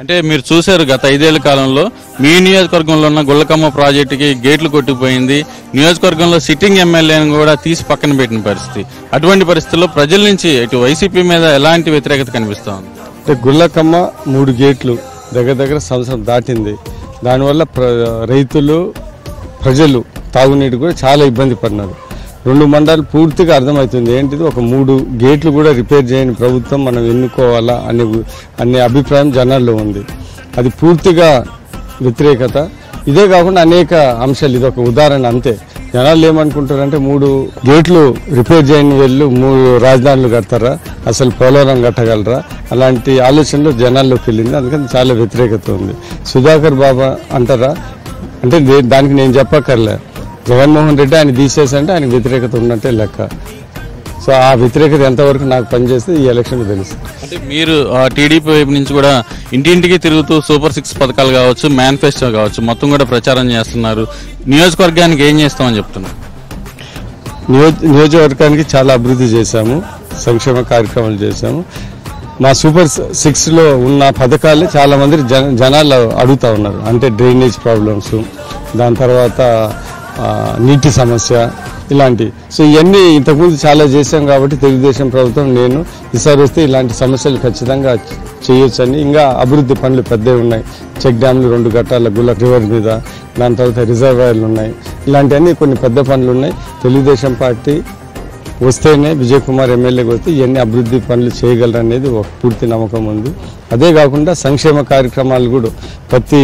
అంటే మీరు చూశారు గత 5 ఏళ్ల కాలంలో మీ నియోజకవర్గంలో ఉన్న గుళ్ళకమ్మ ప్రాజెక్టుకి గేట్లు కొట్టిపోయింది. నియోజకవర్గంలో సిట్టింగ్ ఎమ్మెల్యేని కూడా తీసి పక్కన పెట్టిన పరిస్థితి. అటువంటి పరిస్థితుల్లో ప్రజల నుంచి ఇటు వైసీపీ మీద ఎలాంటి వ్యతిరేకత కనిపిస్తా ఉంది? అంటే గుళ్ళకమ్మ 3 గేట్లు దగ్గర సంవత్సరం దాటింది. దానివల్ల రైతులు ప్రజలు తాగునీటి కూడా చాలా ఇబ్బంది పడినారు. 2 మండలాలు పూర్తిగా అర్థమవుతుంది ఏంటిది, ఒక 3 గేట్లు కూడా రిపేర్ చేయని ప్రభుత్వం మనం ఎన్నుకోవాలా అనే అభిప్రాయం జనాల్లో ఉంది. అది పూర్తిగా వ్యతిరేకత. ఇదే కాకుండా అనేక అంశాలు, ఇది ఒక ఉదాహరణ అంతే. జనాలు ఏమనుకుంటారంటే 3 గేట్లు రిపేర్ చేయని వీళ్ళు 3 రాజధానులు కడతారా, అసలు పోలవరం కట్టగలరా, అలాంటి ఆలోచనలు జనాల్లోకి వెళ్ళింది. అందుకని చాలా వ్యతిరేకత ఉంది. సుధాకర్ బాబా అంటారా అంటే దానికి నేను చెప్పక్కర్లే. జగన్మోహన్ రెడ్డి ఆయన తీసేసంటే ఆయన వ్యతిరేకత ఉన్నట్టే లెక్క. సో ఆ వ్యతిరేకత ఎంతవరకు నాకు పనిచేస్తే ఈ ఎలక్షన్ తెలుస్తుంది. అంటే మీరు టీడీపీ వైపు నుంచి కూడా ఇంటింటికి తిరుగుతూ సూపర్ 6 పథకాలు కావచ్చు, మేనిఫెస్టో కావచ్చు, మొత్తం కూడా ప్రచారం చేస్తున్నారు. నియోజకవర్గానికి ఏం చేస్తామని చెప్తున్నారు? నియోజకవర్గానికి చాలా అభివృద్ధి చేశాము, సంక్షేమ కార్యక్రమాలు చేశాము. మా సూపర్ 6లో ఉన్న పథకాలు చాలా మంది జనాలు అడుగుతా ఉన్నారు. అంటే డ్రైనేజ్ ప్రాబ్లమ్స్, దాని తర్వాత నీటి సమస్య, ఇలాంటి. సో ఇవన్నీ ఇంతకుముందు చాలా చేశాం కాబట్టి తెలుగుదేశం ప్రభుత్వం నేను ఈసారి వస్తే ఇలాంటి సమస్యలు ఖచ్చితంగా చేయొచ్చని, ఇంకా అభివృద్ధి పనులు పెద్దవి ఉన్నాయి. చెక్ డ్యామ్లు 2 కట్టాల గుల్ల రివర్ మీద, దాని తర్వాత రిజర్వాయర్లు ఉన్నాయి. ఇలాంటివన్నీ కొన్ని పెద్ద పనులు ఉన్నాయి. తెలుగుదేశం పార్టీ వస్తేనే, విజయ్ కుమార్ ఎమ్మెల్యేకి వస్తే ఇవన్నీ అభివృద్ధి పనులు చేయగలరనేది ఒక పూర్తి నమ్మకం ఉంది. అదే కాకుండా సంక్షేమ కార్యక్రమాలు కూడా ప్రతి